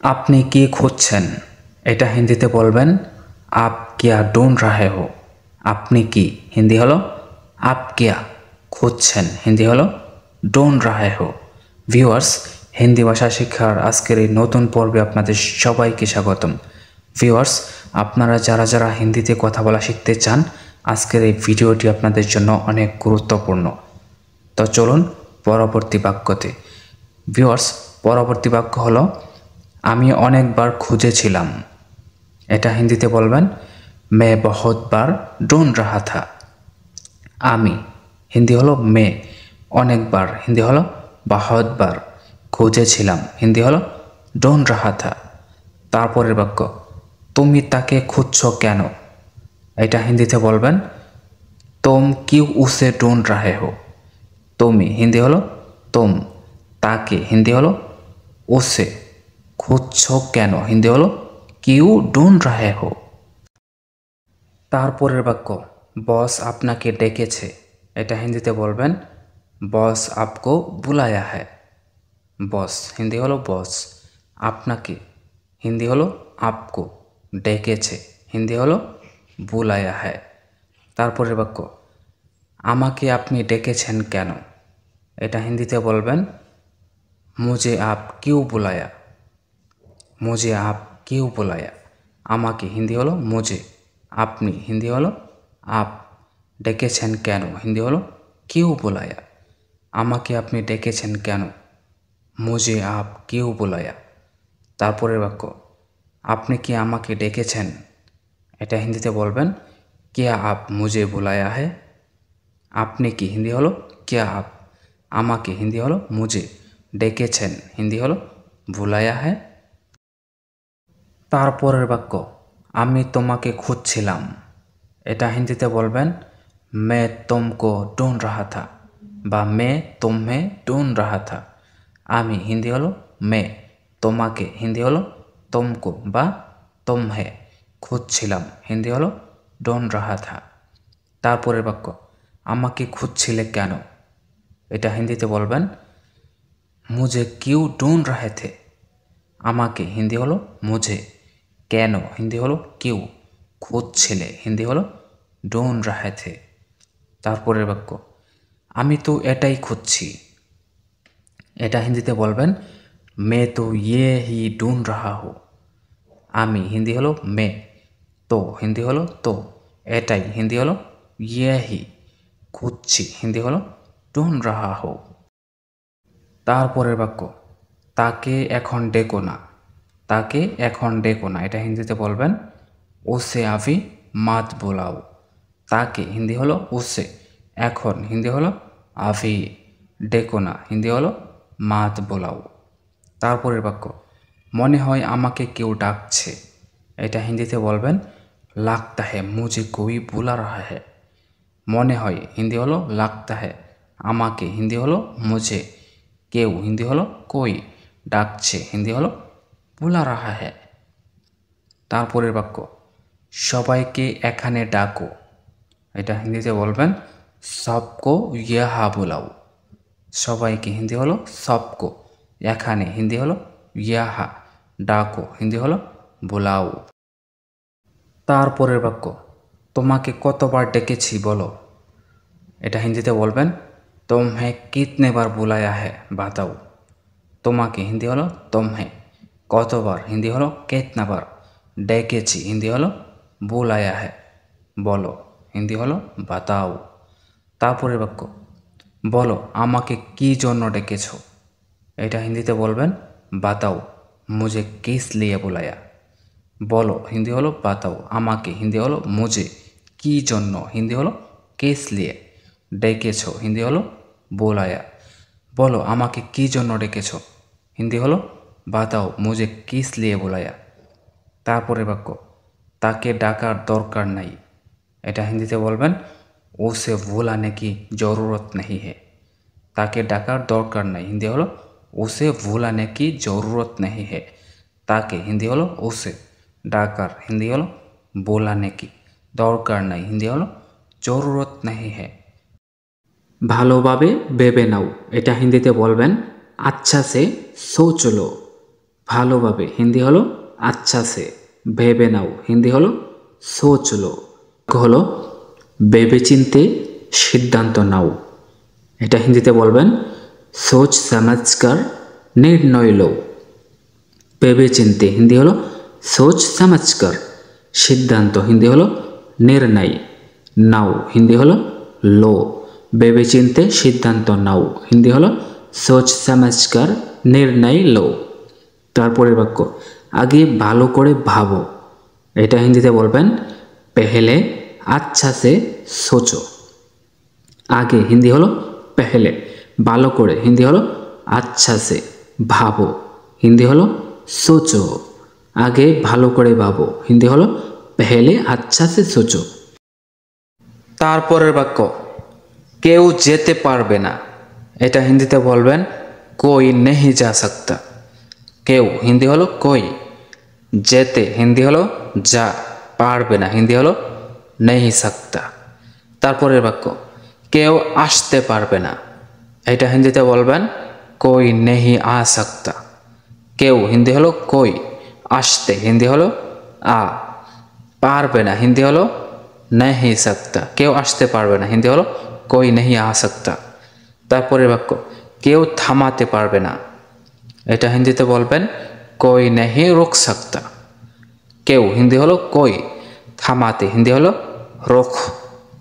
আপনি কি খুঁজছেন? এটা হিন্দিতে বলবেন আপ কিয়া ঢूंढ रहे हो। আপনি কি হিন্দি হলো আপ কিয়া, খুঁজছেন হিন্দি হলো ঢूंढ रहे हो। ভিউয়ার্স, হিন্দি ভাষা শিক্ষার আজকের এই নতুন পর্বে আপনাদের সবাইকে স্বাগতম। ভিউয়ার্স, আপনারা যারা যারা হিন্দিতে কথা বলা শিখতে চান, আজকের এই ভিডিওটি আপনাদের জন্য অনেক গুরুত্বপূর্ণ। তো চলুন পরবর্তী বাক্যতে। ভিউয়ার্স, পরবর্তী বাক্য হলো আমি অনেকবার খুঁজেছিলাম। এটা হিন্দিতে বলবেন মে বহুত বার ঢूंढ रहा था। আমি হিন্দি হলো মে, অনেকবার হিন্দি হলো বহুত বার, খুঁজেছিলাম হিন্দি হলো ঢूंढ रहा था। তারপরের বাক্য তুমি তাকে খুঁজছো কেন? এটা হিন্দিতে বলবেন तुम क्यों उसे ढूंढ रहे हो। তুমি হিন্দি হলো तुम, তাকে হিন্দি হলো उसे, খুঁজছো কেন হিন্দি হলো क्यों ढूंढ रहे हो। তারপরের বাক্য বস আপনাকে ডেকেছে। এটা হিন্দিতে বলবেন বস আপকো বুলায়া হ্যায়। বস হিন্দি হলো বস, আপনাকে হিন্দি হলো আপকো, ডেকেছে হিন্দি হলো বুলায়া হ্যায়। তারপরের বাক্য আমাকে আপনি ডেকেছেন কেন? এটা হিন্দিতে বলবেন মুঝে আপ কিউ বুলায়া। মুঝে আপ কিউ বুলায়া, আমাকে হিন্দি হলো মুঝে, আপনি হিন্দি হলো আপ, ডেকেছেন কেন হিন্দি হলো কিউ বুলায়া। আমাকে আপনি ডেকেছেন কেন? মুঝে আপ কিউ বুলায়া। তারপরের বাক্য আপনি কি আমাকে ডেকেছেন? এটা হিন্দিতে বলবেন কিয়া আপ মুঝে বুলায়া হে। আপনি কি হিন্দি হলো কিয়া আপ, আমাকে হিন্দি হলো মুঝে, ডেকেছেন হিন্দি হলো বুলায়া হে। তারপরের বাক্য আমি তোমাকে খুঁজছিলাম। এটা হিন্দিতে বলবেন मैं तुमको ढूंढ रहा था বা मैं तुम्हें ढूंढ रहा था। আমি হিন্দি হলো मैं, তোমাকে হিন্দি হলো तुमको বা तुम्हें, খুঁজছিলাম হিন্দি হলো ढूंढ रहा था। তারপরের বাক্য আমাকে খুঁজছিলে কেন? এটা হিন্দিতে বলবেন मुझे क्यों ढूंढ रहे थे। আমাকে হিন্দি হলো মুঝে, কেন হিন্দি হলো কিউ, খুঁজছিলে হিন্দি হলো ढूंढ रहे थे। তারপরের বাক্য আমি তো এটাই খুঁজছি। এটা হিন্দিতে বলবেন मैं तो ये ही ढूंढ रहा हूँ। আমি হিন্দি হলো मैं, তো হিন্দি হলো তো, এটাই হিন্দি হলো ये ही, খুঁজছি হিন্দি হলো ढूंढ रहा हूँ। তারপরের বাক্য তাকে এখন ডেকো না। তাকে এখন ডেকো না, এটা হিন্দিতে বলবেন ওসে আভি মাত বোলাও। তাকে হিন্দি হলো ওসে, এখন হিন্দি হলো আভি, ডেকো না হিন্দি হলো মাত বোলাও। তারপরের বাক্য মনে হয় আমাকে কেউ ডাকছে। এটা হিন্দিতে বলবেন লাগতা হ্যায় মুঝে কোই বুলা রাহা হ্যায়। মনে হয় হিন্দি হলো লাগতা হ্যায়, আমাকে হিন্দি হলো মুঝে, কেউ হিন্দি হলো কোই, ডাকছে হিন্দি হলো বুলা রাহা হ্যায়। তারপরের বাক্য সবাইকে এখানে ডাকো। এটা হিন্দিতে বলবেন সবকো ইহা বুলাও। সবাইকে হিন্দি হলো সবকো, এখানে হিন্দি হলো ইহা, ডাকো হিন্দি হলো বুলাও। তারপরের বাক্য তোমাকে কতবার ডেকেছি বলো। এটা হিন্দিতে বলবেন তোমহে কিতনে বার বুলায়া হ্যায় বাতাও। তোমাকে হিন্দি হলো তোমহে, কতবার হিন্দি হলো কেতনা বার, ডেকেছি হিন্দি হলো বুলায়া হ্যায়, বলো হিন্দি হলো বাতাও। তারপরের বাক্য বলো আমাকে কি জন্য ডেকেছো। এটা হিন্দিতে বলবেন বাতাও মুঝে কিস লিয়ে বুলায়া। বলো হিন্দি হলো বাতাও, আমাকে হিন্দি হলো মুঝে, কি জন্য হিন্দি হলো কিস লিয়ে, ডেকেছো হিন্দি হলো বোলায়া। বলো আমাকে কি জন্য ডেকেছো, হিন্দি হলো বাতাও মুঝে কিস লিয়ে বোলায়া। তারপরে বাক্য তাকে ডাকার দরকার নাই। এটা হিন্দিতে বলবেন ওসে ভুলানে কি জরুরত নেই হে। তাকে ডাকার দরকার নাই হিন্দি হলো ওসে ভুলানে কি জরুরত নেই হে। তাকে হিন্দি হলো ওসে, ডাকার হিন্দি হলো বোলানে কি, দরকার নাই হিন্দি হলো জরুরত নেই হে। ভালোভাবে ভেবে নাও। এটা হিন্দিতে বলবেন আচ্ছা সে সোচ লো। ভালোভাবে হিন্দি হলো আচ্ছা সে, ভেবে নাও হিন্দি হলো সোচ লো, হলো ভেবেচিন্তে সিদ্ধান্ত নাও, এটা হিন্দিতে বলবেন সোচ সমঝকর নির্ণয় লো। ভেবেচিন্তে হিন্দি হলো সোচ সমঝকর, সিদ্ধান্ত হিন্দি হলো নির্ণয়, নাও হিন্দি হলো লো, ভেবেচিন্তে সিদ্ধান্ত নাও হিন্দি হলো সোচ সমঝকর নির্ণয় লো। তারপরের বাক্য আগে ভালো করে ভাবো, এটা হিন্দিতে বলবেন পেহেলে আচ্ছা সে সোচো। আগে হিন্দি হলো পেহেলে, ভালো করে হিন্দি হলো আচ্ছা সে, ভাবো হিন্দি হলো সোচো। আগে ভালো করে ভাবো হিন্দি হলো পেহেলে আচ্ছা সে সোচো। তারপরের বাক্য কেউ যেতে পারবে না, এটা হিন্দিতে বলবেন কোই নেহি যা সকতা। কেউ হিন্দি হলো কোই, যেতে হিন্দি হলো যা, পারবে না হিন্দি হলো নেহি সকতা। তারপরের বাক্য কেউ আসতে পারবে না, এটা হিন্দিতে বলবেন কোই নেহি আ সকতা। কেউ হিন্দি হলো কোই, আসতে হিন্দি হলো আ, পারবে না হিন্দি হলো নেহি সকতা। কেউ আসতে পারবে না হিন্দি হলো কোই নেহি আ সকতা। তারপরের বাক্য কেউ থামাতে পারবে না, এটা হিন্দিতে বলবেন কোই নেহি রোক সকতা। কেউ হিন্দি হলো কোই, থামাতে হিন্দি হলো রোক,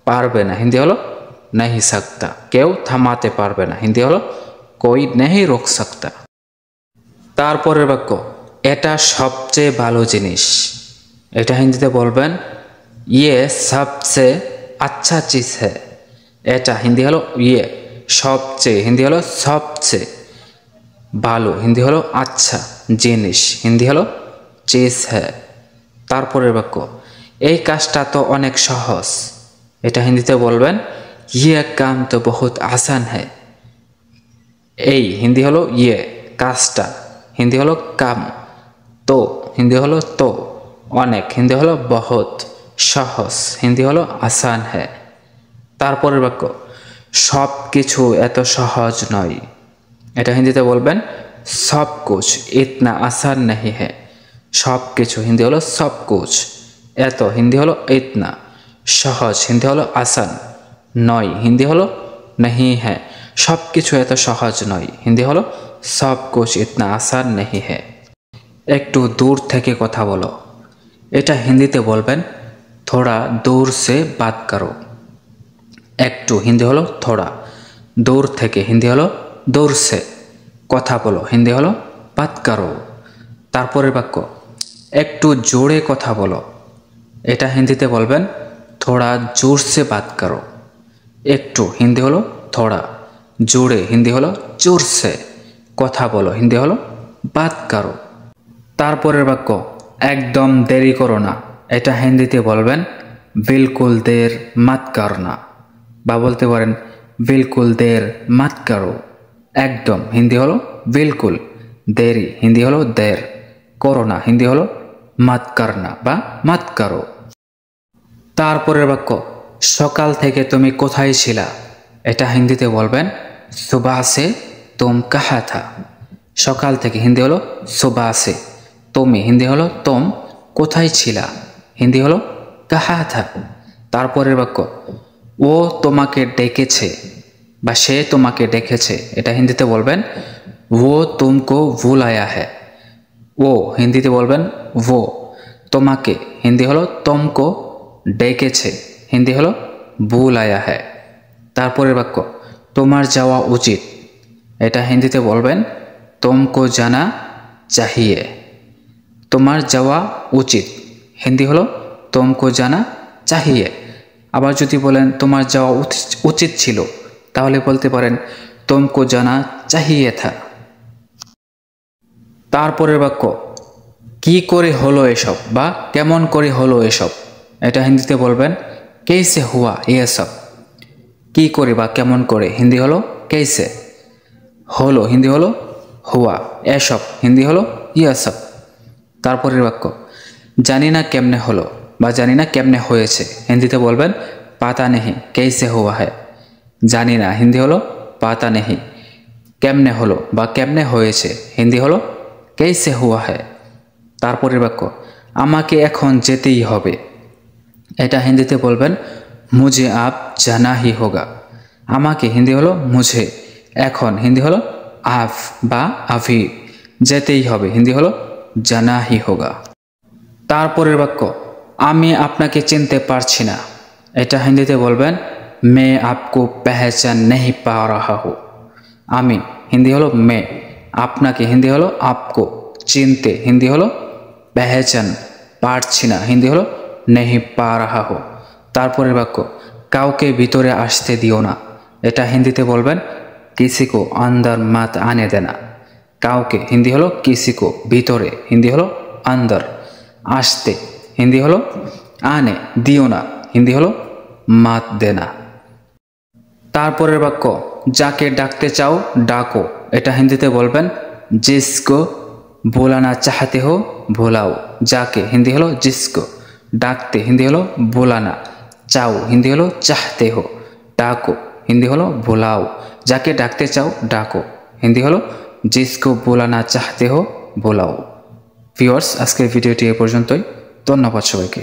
পারবে না হিন্দি হলো নেহি সকতা। কেউ থামাতে পারবে না হিন্দি হলো কোই নেহি রোক সকতা। তারপরের বাক্য এটা সবচেয়ে ভালো জিনিস, এটা হিন্দিতে বলবেন ইয়ে সবচেয়ে আচ্ছা চিজ হ্যায়। এটা হিন্দি হলো ইয়ে, সবচেয়ে হিন্দি হলো সবচেয়ে, ভালো হিন্দি হলো আচ্ছা, জিনিস হিন্দি হলো চিজ হ্যায়। তারপরের বাক্য এই কাজটা তো অনেক সহজ, এটা হিন্দিতে বলবেন ইয়ে কাম তো বহুত আসান হ্যায়। এই হিন্দি হলো ইয়ে, কাজটা হিন্দি হলো কাম, তো হিন্দি হলো তো, অনেক হিন্দি হলো বহুত, সহজ হিন্দি হলো আসান হ্যায়। তারপরের বাক্য সব কিছু এত সহজ নয়, এটা হিন্দিতে বলবেন সব কুছ ইতনা আসান নেহি হ্যায়। সব কিছু হিন্দি হলো সব কুছ, এত হিন্দি হলো ইতনা, সহজ হিন্দি হলো আসান, নয় হিন্দি হলো নেহি হ্যায়। সব কিছু এত সহজ নয় হিন্দি হলো সব কুছ ইতনা আসান নেহি হ্যায়। একটু দূর থেকে কথা বলো, এটা হিন্দিতে বলবেন থোড়া দূর সে বাত করো। একটু হিন্দি হলো থোড়া, দূর থেকে হিন্দি হলো দূর সে, কথা বলো হিন্দি হলো বাত করো। তারপরের বাক্য একটু জোরে কথা বলো, এটা হিন্দিতে বলবেন থোড়া জোর সে বাত করো। একটু হিন্দি হলো থোড়া, জোরে হিন্দি হলো জোর সে, কথা বলো হিন্দি হলো বাত করো। তারপরের বাক্য একদম দেরি করো না, এটা হিন্দিতে বলবেন বিলকুল দের মত করনা, বা বলতে পারেন বিলকুল দের মত করো। একদম হিন্দি হলো বিলকুল, দেরি হিন্দি হলো দের, করোনা হিন্দি হলো মত করনা বা মত করো। তারপরের বাক্য সকাল থেকে তুমি কোথায় ছিলা, এটা হিন্দিতে বলবেন সুবাহ সে তুম কাহা থা। সকাল থেকে হিন্দি হলো সুবাহ সে, তুমি হিন্দি হলো তুম, কোথায় ছিলা হিন্দি হলো কাহা থা। তারপরের বাক্য ও তোমাকে ডেকেছে বা সে তোমাকে ডেকেছে, এটা হিন্দিতে বলবেন ও তুমকো বুলায়া হ্যায়। ও হিন্দিতে বলবেন ও, তোমাকে হিন্দি হলো তুমকো, ডেকেছে হিন্দি হলো বুলায়া হ্যায়। তারপরের বাক্য তোমার যাওয়া উচিত, এটা হিন্দিতে বলবেন তুমকো জানা চাহিয়ে। তোমার যাওয়া উচিত হিন্দি হলো তুমকো জানা চাহিয়ে। আবার যদি বলেন তোমার যাওয়া উচিত ছিল, তাহলে বলতে পারেন তুমকো জানা চাহিয়ে থা। তারপরের বাক্য কি করে হলো এসব বা কেমন করে হলো এসব, এটা হিন্দিতে বলবেন কেসে হুয়া ইয়ে সব। কি করে বা কেমন করে হিন্দি হলো কেসে, হলো হিন্দি হলো হুয়া, এসব হিন্দি হলো ইয়ে সব। তারপরের বাক্য জানি না কেমনে হলো বা জানি না কেমনে হয়েছে, হিন্দিতে বলবেন পাতা নেহি কেসে হুয়া হ্যায়। জানি না হিন্দি হলো পাতা নেহি, কেমনে হলো বা কেমনে হয়েছে হিন্দি হলো कैसे हुआ है। তারপরের বাক্য আমাকে এখন যেতেই হবে। এটা হিন্দিতে বলবেন मुझे अब जाना ही होगा। আমাকে হিন্দি হলো मुझे, এখন হিন্দি হলো अब বা अभी, যেতেই হবে হিন্দি হলো जाना ही होगा। তারপরের বাক্য আমি আপনাকে চিনতে পারছি না। এটা হিন্দিতে বলবেন मैं आपको पहचान नहीं पा रहा हूँ। আমি হিন্দি হলো मैं, আপনাকে হিন্দি হলো आपको, চিনতে হিন্দি হলো पहचान, পারছি না হিন্দি হলো नहीं पा रहा हूँ। তারপরের বাক্য কাউকে ভিতরে আসতে দিও না। এটা হিন্দিতে বলবেন किसी को अंदर मत आने देना। কাউকে হিন্দি হলো किसी को, ভিতরে হিন্দি হলো अंदर, আসতে হিন্দি হলো आने, দিও না হিন্দি হলো मत देना। তারপরের বাক্য যাকে ডাকতে চাও ডাকো। এটা হিন্দিতে বলবেন जिसको बुलाना चाहते हो बुलाओ। যাকে হিন্দি হলো जिसको, ডাকতে হিন্দি হলো बुलाना, চাও হিন্দি হলো चाहते हो, ডাকো হিন্দি হলো बुलाओ। যাকে ডাকতে চাও ডাকো হিন্দি হলো जिसको बुलाना चाहते हो बुलाओ। ভিউয়ার্স, আজকের ভিডিওটি এ পর্যন্তই। ধন্যবাদ সবাইকে।